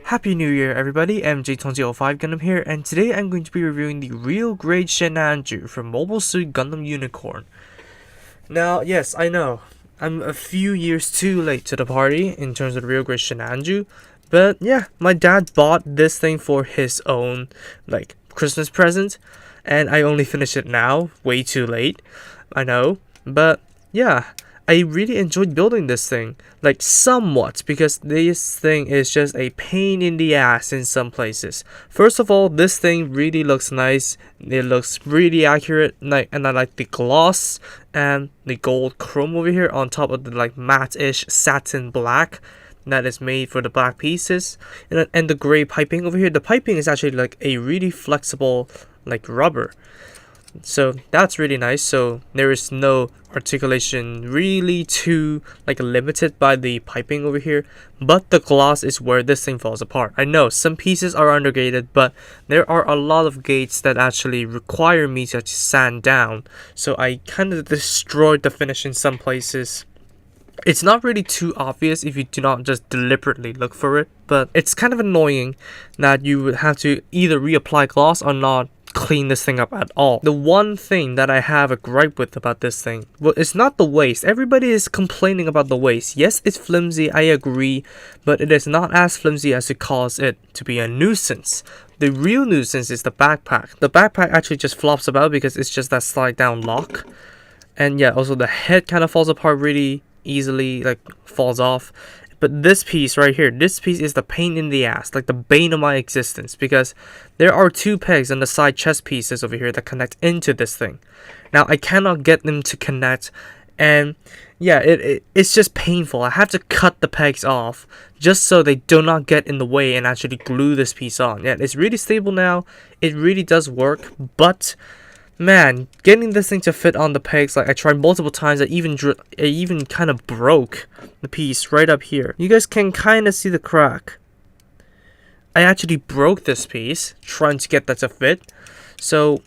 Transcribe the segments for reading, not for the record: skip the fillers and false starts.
Happy New Year, everybody! MJ2005 Gundam here, and today I'm going to be reviewing the real grade Sinanju from Mobile Suit Gundam Unicorn. Now, yes, I know, I'm a few years too late to the party in terms of the real grade Sinanju, but yeah, my dad bought this thing for his own, Christmas present, and I only finished it now, way too late, I know, but yeah. I really enjoyed building this thing, somewhat, because this thing is just a pain in the ass in some places. First of all, this thing really looks nice, it looks really accurate, and I like the gloss and the gold chrome over here on top of the matte-ish satin black that is made for the black pieces, and the gray piping over here. The piping is actually like a really flexible rubber. So that's really nice. So there is no articulation really too limited by the piping over here, but the gloss is where this thing falls apart. I know some pieces are undergated, but there are a lot of gates that actually require me to sand down, so I kind of destroyed the finish in some places. It's not really too obvious if you do not just deliberately look for it, but it's kind of annoying that you would have to either reapply gloss or not clean this thing up at all. The one thing that I have a gripe with about this thing, well, it's not the waist. Everybody is complaining about the waist. Yes, it's flimsy, I agree, but it is not as flimsy as to cause it to be a nuisance. The real nuisance is the backpack. The backpack actually just flops about because it's just that slide down lock. And yeah, also the head kind of falls apart really easily, falls off. But this piece right here, this piece is the pain in the ass, the bane of my existence, because there are two pegs on the side chest pieces over here that connect into this thing. Now, I cannot get them to connect, and yeah, it's just painful. I have to cut the pegs off just so they do not get in the way and actually glue this piece on. Yeah, it's really stable now. It really does work, but man, getting this thing to fit on the pegs, I tried multiple times. I even kind of broke the piece right up here. You guys can kind of see the crack. I actually broke this piece trying to get that to fit. So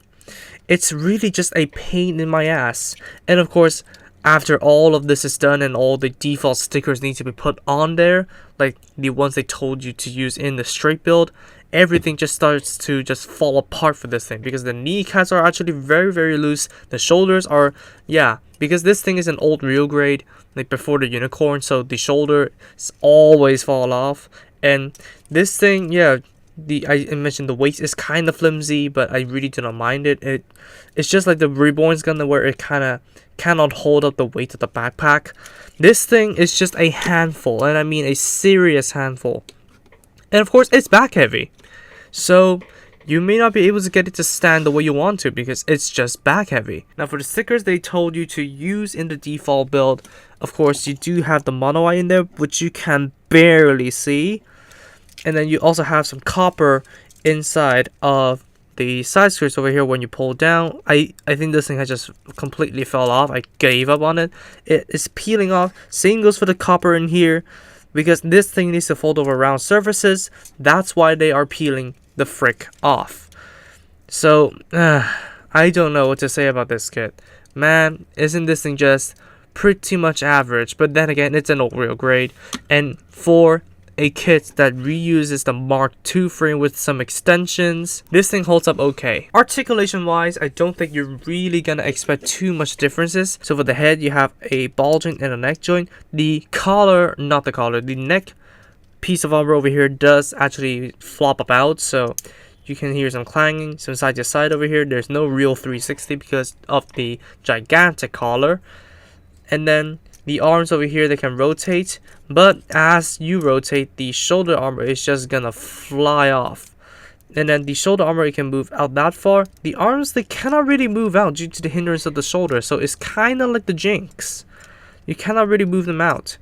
it's really just a pain in my ass. And of course, after all of this is done and all the default stickers need to be put on there, like the ones they told you to use in the straight build, everything just starts to just fall apart for this thing, because the kneecaps are actually very loose. The shoulders are, yeah, because this thing is an old real grade, before the unicorn, so the shoulder is always fall off. And this thing, yeah, I mentioned the waist is kind of flimsy, but I really do not mind it. It's just like the Reborn's Gundam, where it kind of cannot hold up the weight of the backpack. This thing is just a handful, and I mean a serious handful. And of course, it's back heavy, so you may not be able to get it to stand the way you want to because it's just back heavy. Now for the stickers they told you to use in the default build, of course you do have the mono eye in there, which you can barely see. And then you also have some copper inside of the side skirts over here when you pull down. I think this thing has just completely fell off. I gave up on it. It is peeling off. Same goes for the copper in here, because this thing needs to fold over round surfaces. That's why they are peeling the frick off. So I don't know what to say about this kit. Man, isn't this thing just pretty much average? But then again, it's an old real grade, and for a kit that reuses the Mark II frame with some extensions, this thing holds up okay. Articulation wise, I don't think you're really gonna expect too much differences. So for the head, you have a ball joint and a neck joint. The collar, not the collar, the neck piece of armor over here does actually flop about, so you can hear some clanging, some side to side over here. There's no real 360 because of the gigantic collar. And then the arms over here, they can rotate, but as you rotate, the shoulder armor is just gonna fly off. And then the shoulder armor, it can move out that far. The arms, they cannot really move out due to the hindrance of the shoulder, so it's kind of like the Jinx. You cannot really move them out.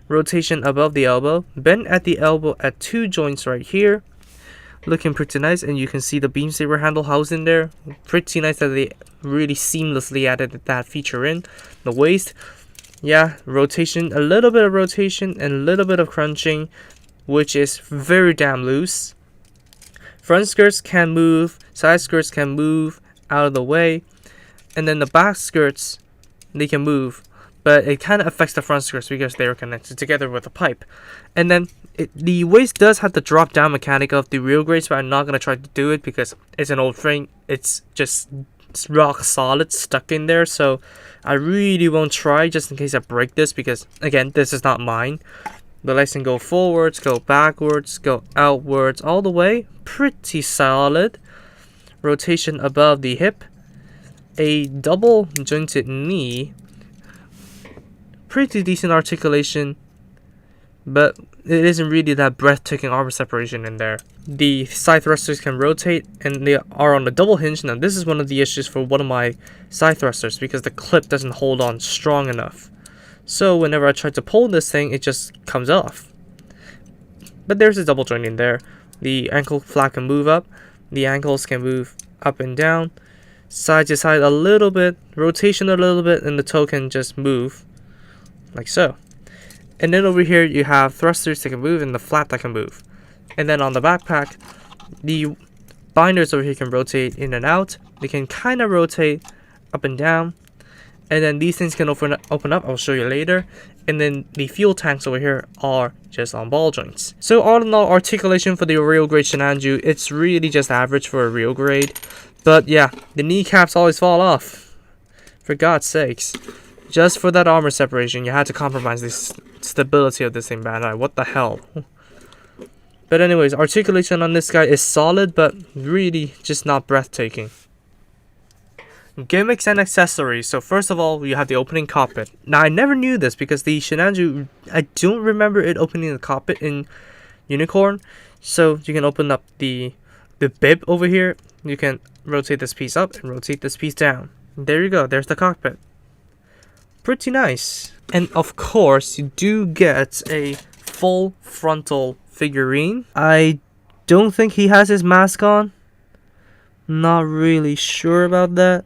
Rotation above the elbow, bend at the elbow at two joints right here. Looking pretty nice, and you can see the beam saber handle housed in there. Pretty nice that they really seamlessly added that feature in. The waist, yeah, rotation, a little bit of rotation and a little bit of crunching, which is very damn loose. Front skirts can move, side skirts can move out of the way, and then the back skirts, they can move. but it kind of affects the front skirts because they are connected together with a pipe. And then the waist does have the drop down mechanic of the real grades, but I'm not going to try to do it because it's an old frame. It's just rock solid stuck in there, so I really won't try just in case I break this, because again, this is not mine. The legs can go forwards, go backwards, go outwards, all the way. Pretty solid. Rotation above the hip. A double jointed knee. Pretty decent articulation, but it isn't really that breathtaking armor separation in there. The side thrusters can rotate, and they are on a double hinge. Now this is one of the issues for one of my side thrusters, because the clip doesn't hold on strong enough. So whenever I try to pull this thing, it just comes off. But there's a double joint in there. The ankle flap can move up. The ankles can move up and down. Side to side a little bit. Rotation a little bit, and the toe can just move. Like so. And then over here you have thrusters that can move and the flap that can move. And then on the backpack, the binders over here can rotate in and out. They can kind of rotate up and down. And then these things can open up, I'll show you later. And then the fuel tanks over here are just on ball joints. So all in all, articulation for the real grade Sinanju, it's really just average for a real grade. But yeah, the kneecaps always fall off. For God's sakes. Just for that armor separation, you had to compromise the stability of this thing, Bandai. What the hell? But anyways, articulation on this guy is solid, but really just not breathtaking. Gimmicks and accessories. So first of all, you have the opening cockpit. Now I never knew this because the Sinanju, I don't remember it opening the cockpit in Unicorn. So you can open up the bib over here. You can rotate this piece up and rotate this piece down. There you go. There's the cockpit. Pretty nice. And of course, you do get a full frontal figurine. I don't think he has his mask on. Not really sure about that.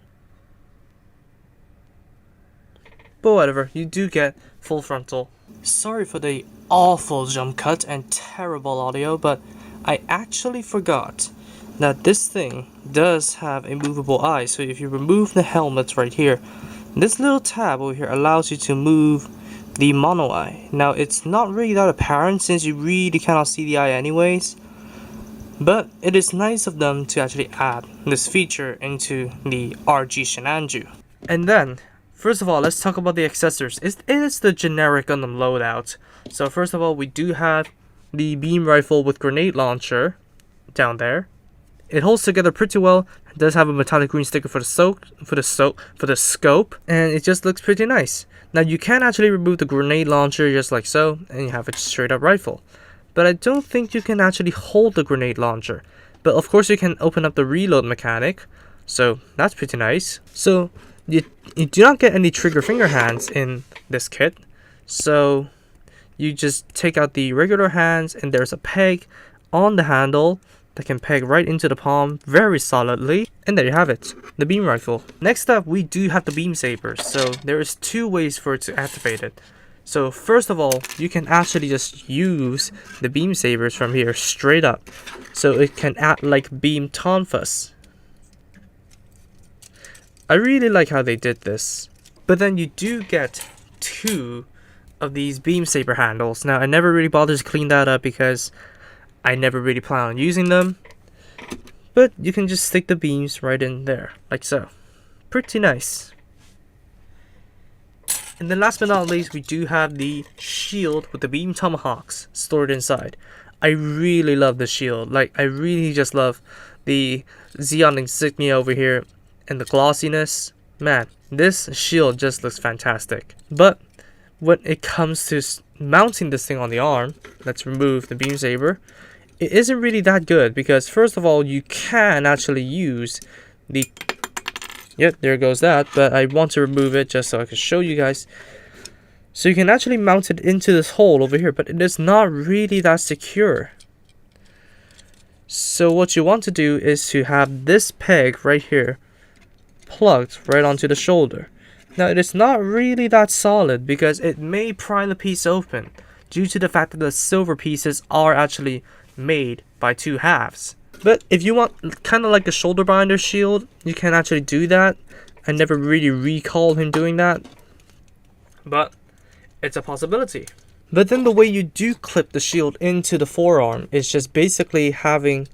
But whatever, you do get full frontal. Sorry for the awful jump cut and terrible audio, but I actually forgot that this thing does have a movable eye. So if you remove the helmet right here, this little tab over here allows you to move the mono eye. Now it's not really that apparent since you really cannot see the eye anyways, but it is nice of them to actually add this feature into the RG Sinanju. And then, first of all, let's talk about the accessories. It is the generic Gundam loadout. So first of all, we do have the beam rifle with grenade launcher down there. It holds together pretty well. It does have a metallic green sticker for the scope, and it just looks pretty nice. Now you can actually remove the grenade launcher just like so, and you have a straight up rifle. But I don't think you can actually hold the grenade launcher. But of course you can open up the reload mechanic, so that's pretty nice. So you do not get any trigger finger hands in this kit. So you just take out the regular hands, and there's a peg on the handle that can peg right into the palm very solidly. And there you have it, the beam rifle. Next up, we do have the beam saber. So there is two ways for it to activate it. So first of all, you can actually just use the beam sabers from here straight up. So it can act like beam tonfas. I really like how they did this. But then you do get two of these beam saber handles. Now I never really bothered to clean that up because I never really plan on using them, but you can just stick the beams right in there, like so. Pretty nice. And then last but not least, we do have the shield with the beam tomahawks stored inside. I really love the shield. Like, I really just love the Xeon insignia over here and the glossiness. Man, this shield just looks fantastic. But when it comes to mounting this thing on the arm, let's remove the beam saber. It isn't really that good because first of all, you can actually use the... Yep, there goes that, but I want to remove it just so I can show you guys. So you can actually mount it into this hole over here, but it is not really that secure. So what you want to do is to have this peg right here plugged right onto the shoulder. Now it is not really that solid because it may pry the piece open due to the fact that the silver pieces are actually made by two halves. But if you want kind of like a shoulder binder shield, you can actually do that. I never really recall him doing that. but it's a possibility. But then the way you do clip the shield into the forearm is just basically having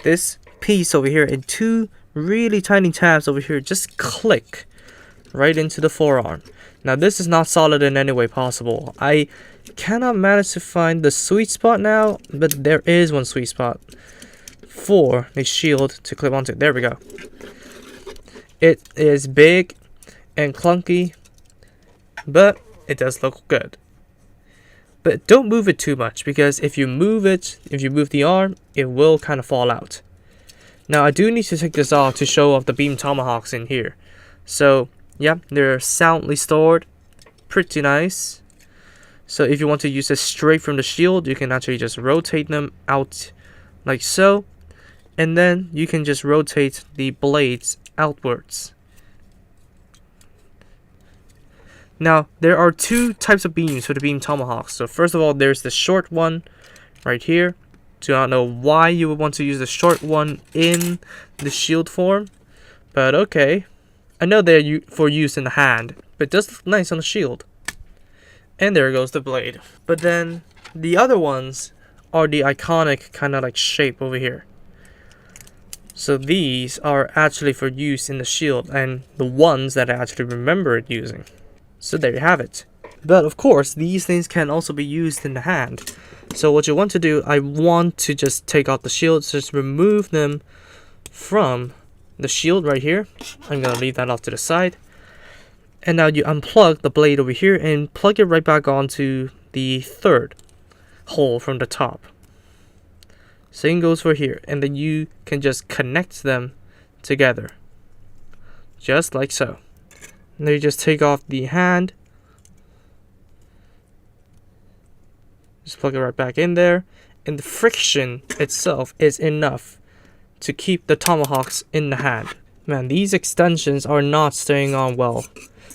this piece over here and two really tiny tabs over here just click right into the forearm. Now this is not solid in any way possible. I cannot manage to find the sweet spot now, but there is one sweet spot for the shield to clip onto. There we go. It is big and clunky, but it does look good. But don't move it too much, because if you move the arm, it will kind of fall out. Now I do need to take this off to show off the beam tomahawks in here. So yeah, they're soundly stored, pretty nice. So if you want to use this straight from the shield, you can actually just rotate them out like so, and then you can just rotate the blades outwards. Now there are two types of beams for the beam tomahawks. So first of all, there's the short one right here. Do not know why you would want to use the short one in the shield form, but okay. I know they're for use in the hand, but it does look nice on the shield. And there goes the blade. But then the other ones are the iconic kind of like shape over here. So these are actually for use in the shield, and the ones that I actually remember it using. So there you have it. But of course, these things can also be used in the hand. So what you want to do, I want to just take off the shields, just remove them from the shield right here. I'm going to leave that off to the side. And now you unplug the blade over here and plug it right back onto the third hole from the top. Same goes for here. And then you can just connect them together. Just like so. And then you just take off the hand. Just plug it right back in there. And the friction itself is enough to keep the tomahawks in the hand. Man, these extensions are not staying on well.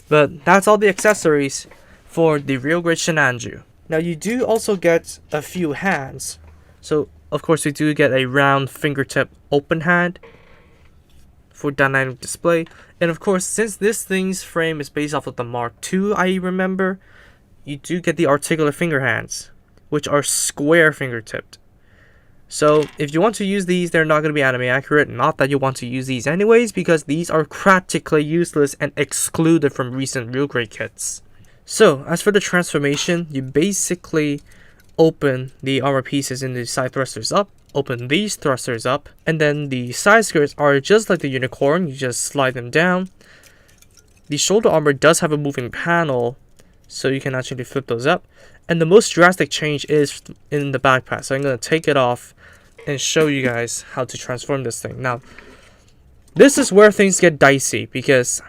But that's all the accessories for the real grade Sinanju. Now you do also get a few hands. So of course we do get a round fingertip open hand for dynamic display. And of course, since this thing's frame is based off of the Mark II, I remember, you do get the articular finger hands, which are square fingertipped. So if you want to use these, they're not going to be anime accurate. Not that you want to use these anyways, because these are practically useless and excluded from recent real grade kits. So as for the transformation, you basically open the armor pieces in the side thrusters up, open these thrusters up, and then the side skirts are just like the unicorn. You just slide them down. The shoulder armor does have a moving panel, so you can actually flip those up. And the most drastic change is in the backpack. So I'm going to take it off and show you guys how to transform this thing. Now, this is where things get dicey, because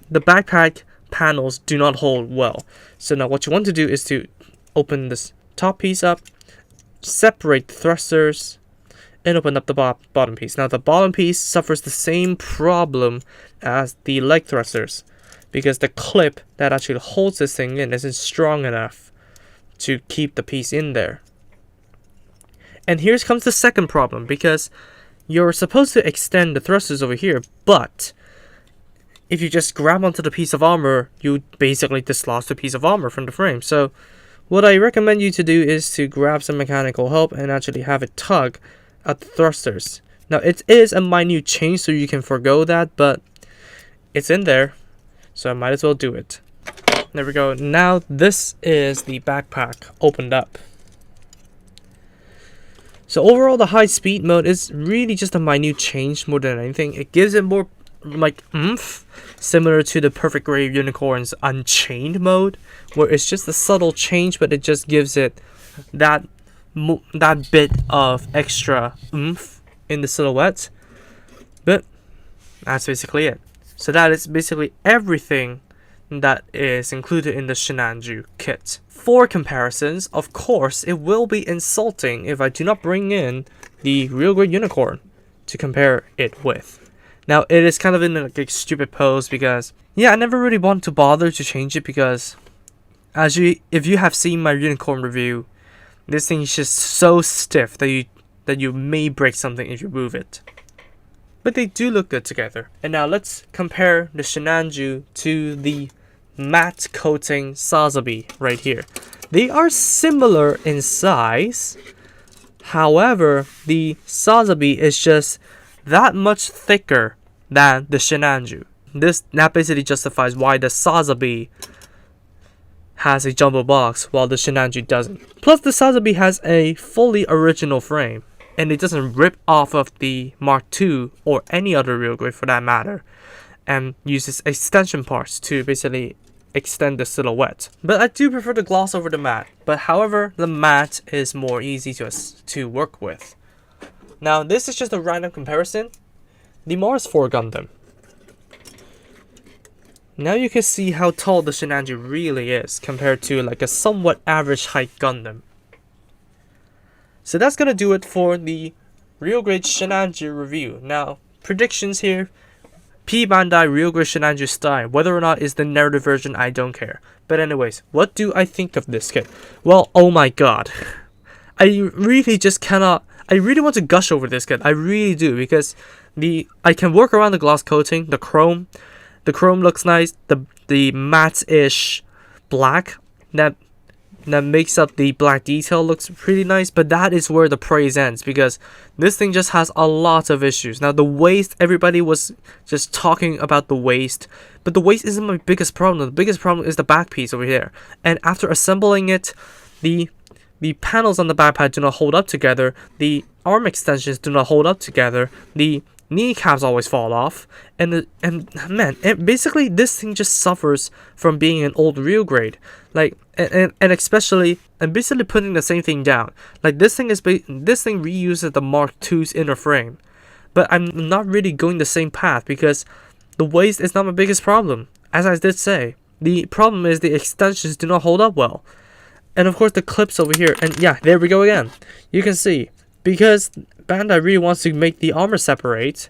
the backpack panels do not hold well. So now what you want to do is to open this top piece up, separate the thrusters, and open up the bottom piece. Now the bottom piece suffers the same problem as the leg thrusters, because the clip that actually holds this thing in isn't strong enough to keep the piece in there. And here comes the second problem, because you're supposed to extend the thrusters over here, but if you just grab onto the piece of armor, you basically dislodge the piece of armor from the frame. So what I recommend you to do is to grab some mechanical help and actually have it tug at the thrusters. Now it is a minute change, so you can forgo that, but it's in there, so I might as well do it. There we go. Now this is the backpack opened up. So overall, the high speed mode is really just a minute change more than anything. It gives it more like oomph, similar to the Perfect Grade Unicorn's Unchained mode, where it's just a subtle change, but it just gives it that bit of extra oomph in the silhouette. But that's basically it. So that is basically everything that is included in the Sinanju kit. For comparisons, of course, it will be insulting if I do not bring in the Real Grade Unicorn to compare it with. Now, it is kind of in a stupid pose because, yeah, I never really want to bother to change it because, if you have seen my Unicorn review, this thing is just so stiff that you may break something if you move it. But they do look good together. And now let's compare the Sinanju to the matte coating Sazabi right here. They are similar in size. However, the Sazabi is just that much thicker than the Sinanju. That basically justifies why the Sazabi has a jumbo box while the Sinanju doesn't. Plus, the Sazabi has a fully original frame, and it doesn't rip off of the Mark II or any other real grade for that matter, and uses extension parts to basically extend the silhouette. But I do prefer the gloss over the matte. But however, the matte is more easy to work with. Now, this is just a random comparison. The Mars 4 Gundam. Now you can see how tall the Sinanju really is compared to like a somewhat average height Gundam. So that's gonna do it for the real grade Sinanju review. Now, predictions here. P Bandai real grade Sinanju style. Whether or not it's the narrative version, I don't care. But anyways, what do I think of this kit? Well, oh my god. I really just cannot. I really want to gush over this kit. I really do, because I can work around the gloss coating, the chrome. The chrome looks nice. The matte-ish black that makes up the black detail looks pretty nice. But that is where the praise ends, because this thing just has a lot of issues. Now the waist, everybody was just talking about the waist, but the waist isn't my biggest problem. The biggest problem is the back piece over here. And after assembling it, the panels on the back pad do not hold up together. The arm extensions do not hold up together. The kneecaps always fall off, and basically this thing just suffers from being an old real grade. Like, and especially, and basically putting the same thing down. Like, this thing reuses the Mark II's inner frame, but I'm not really going the same path, because the waist is not my biggest problem. As I did say, the problem is the extensions do not hold up well, and of course the clips over here. And yeah, there we go again. You can see, because Bandai really wants to make the armor separate,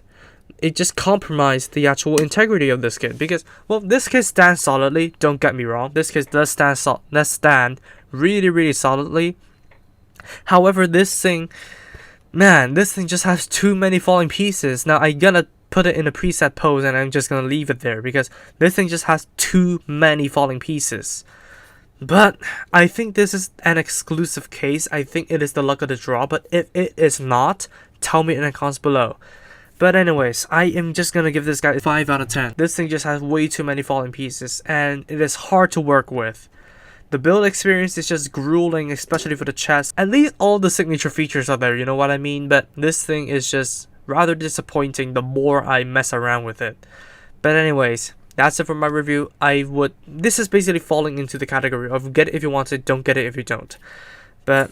it just compromised the actual integrity of this kit. Because, well, this kit stands solidly, don't get me wrong. This kit does stand really, really solidly. However, this thing just has too many falling pieces. Now, I'm gonna put it in a preset pose, and I'm just gonna leave it there, because this thing just has too many falling pieces. But I think this is an exclusive case. I think it is the luck of the draw. But if it is not, tell me in the comments below. But anyways, I am just going to give this guy a 5 out of 10. This thing just has way too many falling pieces, and it is hard to work with. The build experience is just grueling, especially for the chest. At least all the signature features are there, you know what I mean? But this thing is just rather disappointing the more I mess around with it. But anyways, that's it for my review. This is basically falling into the category of get it if you want it, don't get it if you don't. But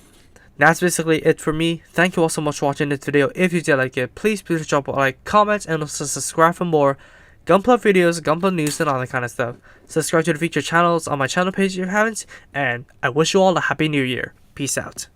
that's basically it for me. Thank you all so much for watching this video. If you did like it, please drop a like, comment, and also subscribe for more Gunpla videos, Gunpla news, and all that kind of stuff. Subscribe to the featured channels on my channel page if you haven't, and I wish you all a happy new year. Peace out.